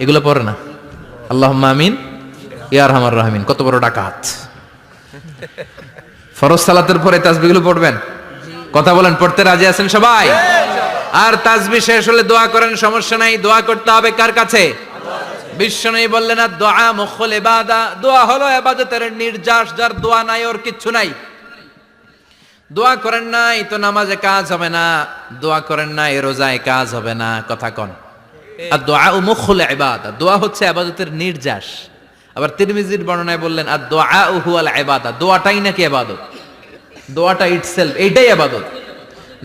এগুলো পড়ে না। আল্লাহুম্মা আমিন ইয়া আরহামার রাহিমিন, কত বড় ডাকাত। ফরজ সালাতের পরে তাসবিহগুলো পড়বেন? কথা বলেন, পড়তে রাজি আছেন সবাই? আর তাসবিহ শেষ হলে দোয়া করেন, সমস্যা নাই। দোয়া করতে হবে কার কাছে? বিশ্বনবী বললেন না, দোয়া মুখুল ইবাদা, দোয়া হলো ইবাদতের নির্যাস। যার দোয়া নাই ওর কিচ্ছু নাই। দোয়া করেন নাই তো নামাজে কাজ হবে না, দোয়া করেন নাই রোজায় কাজ হবে না। কথা কন। আর দোয়া মুখুল ইবাদা, দোয়া হচ্ছে ইবাদতের নির্যাস। আবার তিরমিজির বর্ণনায় বললেন আর দোয়া হুয়াল ইবাদা, দোয়াটাই নাকি ইবাদত। দোয়াটা ইটসেলফ এইটাই ইবাদত।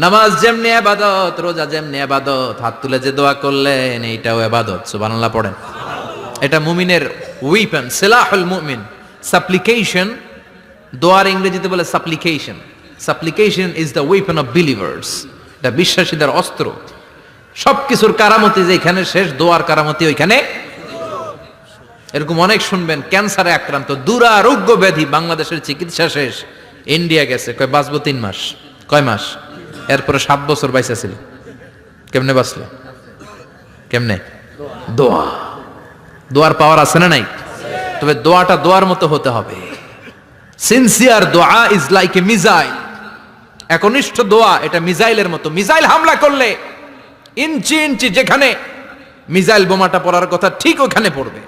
নামাজ যেমনি ইবাদত, রোজা যেমনি ইবাদত, হাত তুলে যে দোয়া করলেন এইটাও ইবাদত। সুবহানাল্লাহ পড়েন। এটা মুমিনের ওয়েপন, সিলাহুল মুমিন। সাপ্লিকেশন, দোয়ার ইংরেজিতে বলে সাপ্লিকেশন। সাপ্লিকেশন is the weapon of believers. এটা বিশ্বাসীদের অস্ত্র। সবকিছুর কারামতি যেখানে শেষ, দোয়ার কারামতি ওইখানে। এরকম অনেক শুনবেন, ক্যান্সারে আক্রান্ত, দুরারোগ্য ব্যাধি, বাংলাদেশের চিকিৎসা শেষ, ইন্ডিয়া গেছে, কয় বাঁচবো 3 মাস। কয় মাস? এরপরে 7 বছর বাইসা ছিল। কেমনে বাঁচলো? কেমনে? দোয়া। দোয়ার পাওয়ার আছে না নাই? তবে দোয়াটা দোয়ার মতো হতে হবে। সিনসিয়ার দোয়া ইজ লাইক এ মিসাইল। একনিষ্ঠ দোয়া এটা মিসাইলের মতো। মিসাইল হামলা করলে ইঞ্চি ইঞ্চি যেখানে মিসাইল বোমাটা পড়ার কথা ঠিক ওখানে পড়বে।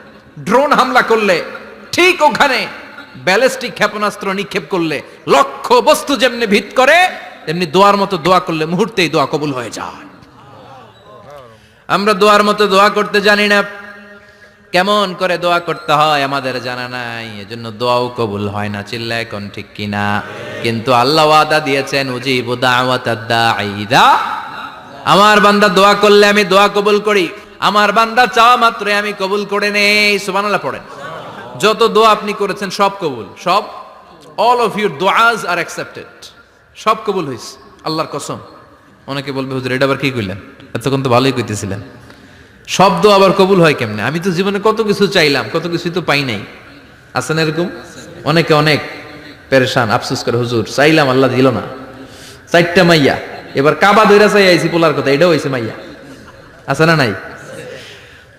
ড্রোন হামলা করলে ঠিক ওখানে, ব্যালিস্টিক ক্ষেপণাস্ত্র নিক্ষেপ করলে লক্ষ্য বস্তু যেমনি ভিত করে, তেমনি দোয়ার মতো দোয়া করলে মুহূর্তেই দোয়া কবুল হয়ে যায়। আমরা দোয়ার মতো দোয়া করতে জানি না। কেমন করে দোয়া করতে হয় আমাদের জানা নাই, এজন্য দোয়াও কবুল হয় না। চিল্লায় এখন ঠিক কিনা? কিন্তু আল্লাহ ওয়াদা দিয়েছেন, উজিবু দাওয়াতাদ দাঈ ইযা, আমার বান্দা দোয়া করলে আমি দোয়া কবুল করি। আমার বান্দা চাওয়া মাত্রই আমি কবুল করে নেই। সুবহানাল্লাহ পড়েন। যত দোয়া আপনি করেছেন সব কবুল, সব। অল অফ ইউর দোয়াজ আর অ্যাকসেপ্টেড। সব কবুল হইছে আল্লাহর কসম। অনেকে বলবে হুজুর এটা আবার কি কইলেন, এতক্ষণ তো ভালোই কইতেছিলেন। সব দোয়া আবার কবুল হয় কেমনে? আমি তো জীবনে কত কিছু চাইলাম, কত কিছুই তো পাই নাই। আছে না এরকম? অনেকে অনেক পেরেশান, আফসোস করে, হুজুর চাইলাম আল্লাহ দিল না। 4টা মাইয়া, এবার কাবা ধইরা চাই আইছি পোলার কথা, এটাও হইছে মাইয়া। আছে না নাই?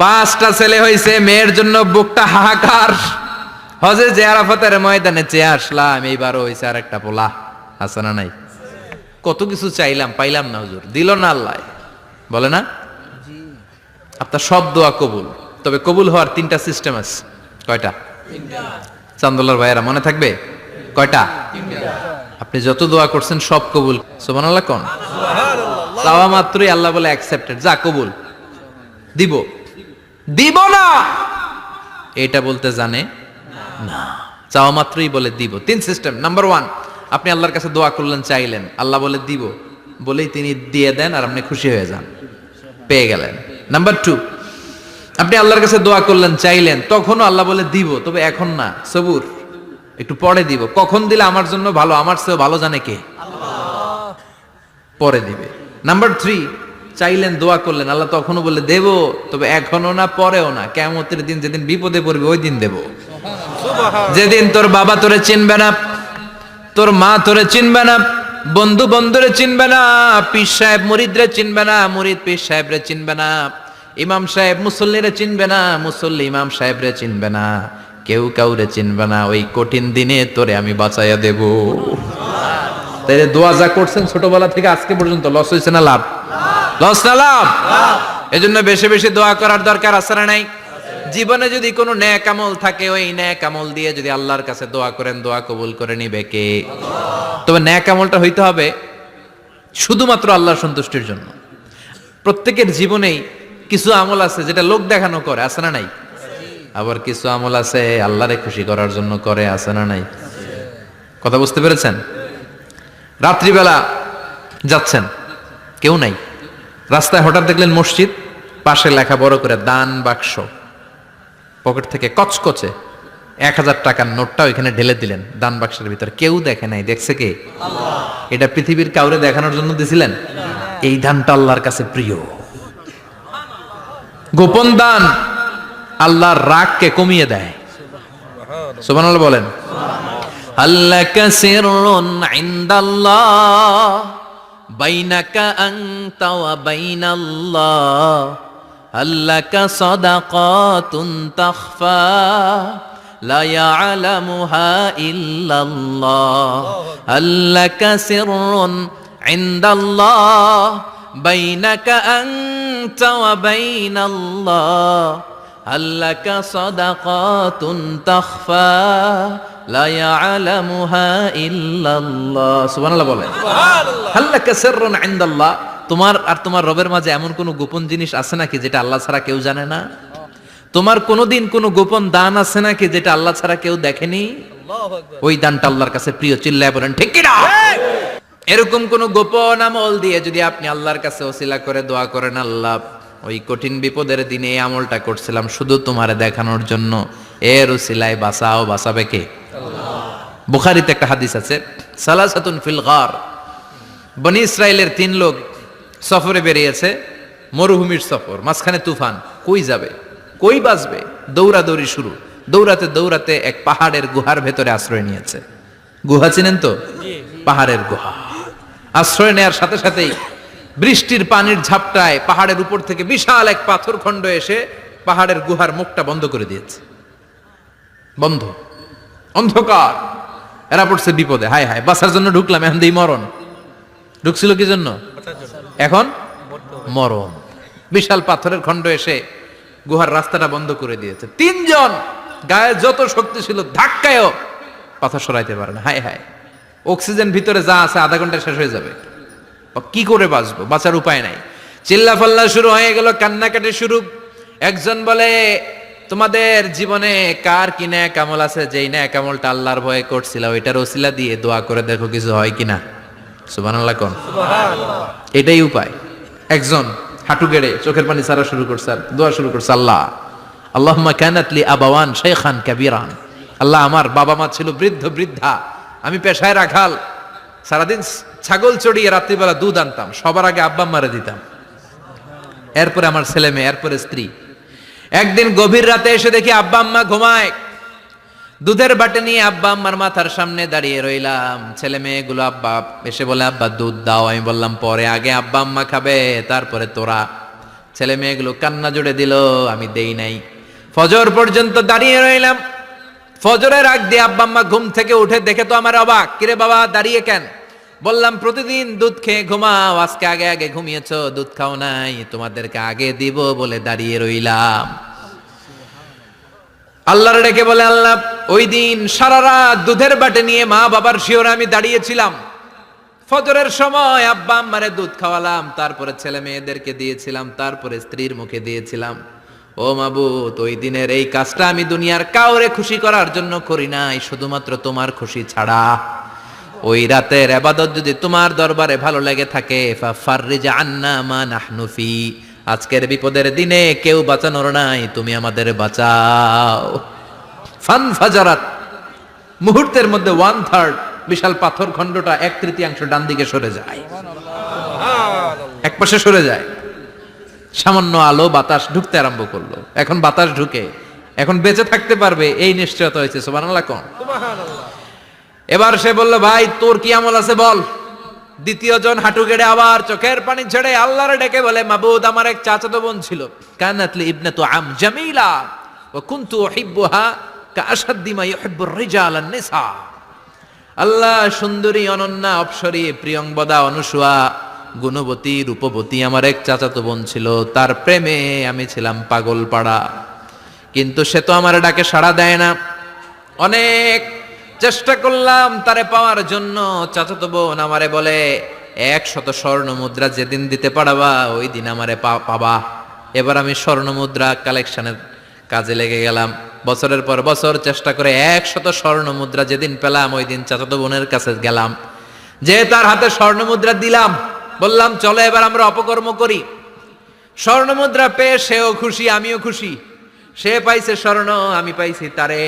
5টা ছেলে হইছে, মেয়ের জন্য বুকটা হাহাকার। হজে যে আরাফাতের ময়দানে চেয়ে আসলাম, এইবারও হইছে আর একটা পোলা। আছে না নাই? কত কিছু চাইলাম, পাইলাম না, হুজুর দিল না আল্লাহ। বলে না? আপনার সব দোয়া কবুল, তবে কবুল হওয়ার 3টা সিস্টেম আছে। কয়টা? চান্দোলার ভাইয়েরা মনে থাকবে? কয়টা? আপনি যত দোয়া করছেন সব কবুল। সুবহানাল্লাহ কোন? চাওয়া মাত্রই আল্লাহ বলে অ্যাকসেপ্টেড, যা কবুল। দিব দিব না এটা বলতে জানে না, চাওয়া মাত্রই বলে দিব। 3 সিস্টেম। নাম্বার 1, আপনি আল্লাহর কাছে দোয়া করলেন, চাইলেন, আল্লাহ বলে দিব, বলেই তিনি দিয়ে দেন আর আপনি খুশি হয়ে যান, পেয়ে গেলেন। নাম্বার 2, আপনি আল্লাহর কাছে দোয়া করলেন, চাইলেন, তখনও আল্লাহ বলে দিব, তবে এখন না, সবুর, একটু পরে দিব। কখন দিলে আমার জন্য ভালো, আমার চেয়ে ভালো জানে কে? আল্লাহ। পরে দিবে। নাম্বার 3, চাইলেন, দোয়া করলেন, আল্লাহ তখনও বলে দেব, তবে এখনো না, পরেও না, কিয়ামতের দিন যেদিন বিপদে পড়বে ওই দিন দেব। যেদিন তোর বাবা তোরে চিনবে না, তোর মা তোরে চিনবে না, বন্ধু বন্ধুরে চিনবে না, পীর সাহেব মুরিদরে চিনবে না, মুরিদ পীর সাহেবরে চিনবে না, ইমাম সাহেব মুসল্লিরে চিনবে না, মুসল্লি ইমাম সাহেবরে চিনবে না, কেউ কাউরে চিনবে না। ওই কঠিন দিনে তোরে আমি বাঁচাইয়া দেব। তাই দোয়া যা করছেন ছোটবেলা থেকে আজকে পর্যন্ত, লস হয়েছে না লাভ? লস না লাভ? এজন্য বেশি বেশি দোয়া করার দরকার আছে না নাই? জীবনে যদি কোনো নেক আমল থাকে, ওই নেক আমল দিয়ে যদি আল্লাহর কাছে দোয়া করেন, দোয়া কবুল করে নিবে কে? তবে নেক আমলটা হইতে হবে শুধুমাত্র আল্লাহর সন্তুষ্টির জন্য। প্রত্যেকের জীবনেই কিছু আমল আছে যেটা লোক দেখানো করে, আছে না নাই? আবার কিছু আমল আছে আল্লাহরে খুশি করার জন্য করে, আছে না নাই? কথা বুঝতে পেরেছেন? রাত্রিবেলা যাচ্ছেন, কেউ নাই, রাস্তায় হঠাৎ দেখলেন মসজিদ, পাশে লেখা বড় করে দান বাক্স, পকেট থেকে কচকচে 1000 টাকার নোটটা ওইখানে ঢেলে দিলেন দান বাক্সের ভিতরে। কেউ দেখে নাই, দেখছে কে? আল্লাহ। এটা পৃথিবীর কাউরে দেখানোর জন্য দিছিলেন? এই দানটা আল্লাহর কাছে প্রিয়। গোপন দান আল্লাহর রাগকে কমিয়ে দেয়। সুবহানাল্লাহ বলেন। আল্লাকা সিররুন ইনদাল্লাহ বাইনাকা আনতা ওয়া বাইনাল্লাহ, হাল্লাকা সাদাকাতুন তাখফা লা ইয়ালামুহা ইল্লাল্লাহ হাল্লাকা সিররুন ইনদাল্লাহ বাইনাকা আনতা ওয়া বাইনাল্লাহ হাল্লাকা সাদাকাতুন তাখফা লা ইয়ালামুহা ইল্লাল্লাহ সুবহানাল্লাহ বলেন সুবহানাল্লাহ হাল্লাকা সিররুন ইনদাল্লাহ তোমার আর তোমার রবের মাঝে এমন কোন গোপন জিনিস আছে নাকি যেটা আল্লাহ ছাড়া কেউ জানে না তোমার কোনোদিন কোনো গোপন দান আছে নাকি যেটা আল্লাহ ছাড়া কেউ দেখেনি ওই দানটা আল্লাহর কাছে প্রিয় চিল্লায় বলেন ঠিক কি না এরকম কোন গোপন আমল দিয়ে যদি আপনি আল্লাহর কাছে ওসিলা করে দোয়া করেন আল্লাহ ওই কঠিন বিপদের দিনে এই আমলটা করছিলাম শুধু তোমারে দেখানোর জন্য এর ওসিলায় বাঁচাও বাঁচাবে কে আল্লাহ বুখারীতে একটা হাদিস আছে সালাসাতুন ফিল গার বনি ইসরাইলের 3 লোক সফরে বেরিয়েছে মরুভূমির সফর মাঝখানে তুফান কই যাবে কই বাঁচবে দৌড়াদৌড়ি শুরু দৌড়াতে দৌড়াতে এক পাহাড়ের গুহার ভেতরে আশ্রয় নিয়েছে গুহা চিনেন তো পাহাড়ের গুহা আশ্রয় নেওয়ার সাথে সাথেই বৃষ্টির পানির ঝাপটায় পাহাড়ের উপর থেকে বিশাল এক পাথর খণ্ড এসে পাহাড়ের গুহার মুখটা বন্ধ করে দিয়েছে বন্ধ অন্ধকার এরা পড়ছে বিপদে হায় হায় বাঁচার জন্য ঢুকলাম এখন দিই মরণ ঢুকছিল কি জন্য এখন মরণ বিশাল পাথরের খণ্ড এসে গুহার রাস্তাটা বন্ধ করে দিয়েছে 3 জন গায়ে যত শক্তি ছিল ধাক্কায়ও পাথর সরাইতে পারে না হায় হায় অক্সিজেন ভিতরে যা আছে আধা ঘন্টা শেষ হয়ে যাবে কি করে বাঁচবো বাঁচার উপায় নাই চিল্লাফাল্লা শুরু হয়ে গেল কান্নাকাটি শুরু একজন বলে তোমাদের জীবনে কার কি নেক আমল আছে যেই নেক আমলটা আল্লাহর ভয়ে করছিল ওইটার ওসিলা দিয়ে দোয়া করে দেখো কিছু হয় কিনা সুবহানাল্লাহ কোন সুবহানাল্লাহ এটাই উপায় একজন হাঁটু গেড়ে চোখের পানি ছাড়া শুরু করছে আর দোয়া শুরু করছে আল্লাহ আল্লাহুম্মা কানাত লি আবাওয়ান শাইখান কাবীরান আল্লাহ আমার বাবা মা ছিল বৃদ্ধ বৃদ্ধা আমি পেশায় রাখাল সারাদিন ছাগল চড়িয়ে রাত্রিবেলা দুধ আনতাম সবার আগে আব্বা আম্মারে দিতাম এরপরে আমার ছেলে মেয়ে এরপরে স্ত্রী একদিন গভীর রাতে এসে দেখি আব্বা আম্মা ঘুমায় দুধের বাটি নিয়ে আব্বা আম্মার মাথার সামনে দাঁড়িয়ে রইলাম ছেলে মেয়েগুলো আব্বা এসে বলে আব্বা দুধ দাও আমি বললাম পরে আগে আব্বা আম্মা খাবে তারপরে তোরা ছেলে মেয়েগুলো কান্না জুড়ে দিল আমি দেই নাই ফজর পর্যন্ত দাঁড়িয়ে রইলাম ফজরের আগ দিয়ে আব্বা আম্মা ঘুম থেকে উঠে দেখে তো আমার অবাক কিরে বাবা দাঁড়িয়ে কেন বললাম প্রতিদিন দুধ খেয়ে ঘুমাও আজকে আগে আগে ঘুমিয়েছো দুধ খাও নাই তোমাদেরকে আগে দিব বলে দাঁড়িয়ে রইলাম আল্লাহর ডেকে বলে আল্লাহ ওই দিন সারা রাত দুধের বাটি নিয়ে মা বাবার শিওরে আমি দাঁড়িয়েছিলাম ফজরের সময় আব্বা আম্মারে দুধ খাওয়ালাম তারপরে ছেলে মেয়েদেরকে দিয়েছিলাম তারপরে স্ত্রীর মুখে দিয়েছিলাম ও মাবুদ ওই দিনের এই কাজটা আমি দুনিয়ার কাউরে খুশি করার জন্য করি নাই শুধুমাত্র তোমার খুশি ছাড়া ওই রাতের ইবাদত যদি তোমার দরবারে ভালো লেগে থাকে ফাফাররিজ আন্না মা নাহনু ফি আজকের বিপদের দিনে কেউ বাঁচানোর নাই তুমি আমাদের বাঁচাও ফানফাজারাত মুহূর্তের মধ্যে 1/3 বিশাল পাথর খণ্ডটা 1/3 ডান দিকে সরে যায় সুবহানাল্লাহ একপাশে সরে যায় সামান্য আলো বাতাস ঢুকতে আরম্ভ করলো এখন বাতাস ঢুকে এখন বেঁচে থাকতে পারবে এই নিশ্চয়তা হয়েছে সুবহানাল্লাহ কোন সুবহানাল্লাহ এবার সে বলল ভাই তোর কি আমল আছে বল দ্বিতীয় জন হাঁটু গেড়ে আবার চোখের পানি ছেড়ে আল্লাহর ডেকে বলে মাবুদ আমার এক চাচাতো বোন ছিল কানাতলি ইবনাতু আম জামিলা ওয়া কুনতু উহিব্বুহা কাআশাদ্দি মা ইউহিব্বুর রিজাল আন-নিসা আল্লাহ সুন্দরী অনন্যা অপসরী প্রিয়ংবদা অনুসুয়া গুণবতী রূপবতী আমার এক চাচাতো বোন ছিল তার প্রেমে আমি ছিলাম পাগল পাড়া কিন্তু সে তো আমার ডাকে সাড়া দেয় না অনেক চেষ্টা করলাম তারে পাওয়ার জন্য চাচাতো বোন আমারে বলে 100 স্বর্ণ মুদ্রা যেদিন দিতে পারবা ওই দিন আমারে পাবা এবার আমি স্বর্ণ মুদ্রা কালেকশনের কাজে লেগে গেলাম বছরের পর বছর চেষ্টা করে 100 স্বর্ণ মুদ্রা যেদিন পেলাম ওই দিন চাচাতো বোনের কাছে গেলাম যে তার হাতে স্বর্ণ মুদ্রা দিলাম বললাম চলো এবার আমরা অপকর্ম করি স্বর্ণ মুদ্রা পেয়ে সেও খুশি আমিও খুশি সে পাইছে স্বর্ণ আমি পাইছি তারে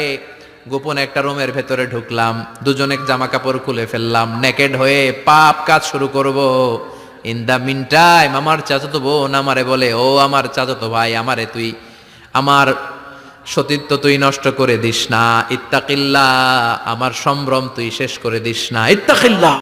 গোপন একটা রুমের ভেতরে ঢুকলাম দুজনে জামা কাপড় খুলে ফেললাম নেকেড হয়ে পাপ কাজ শুরু করব ইন দা মিন টাইম আমার চাচাতো বোন আমারে বলে ও আমার চাচাতো ভাই আমারে তুই আমার সতীত্ব তুই নষ্ট করে দিস না ইত্তাকিল্লাহ আমার সম্ভ্রম তুই শেষ করে দিস না ইত্তাকিল্লাহ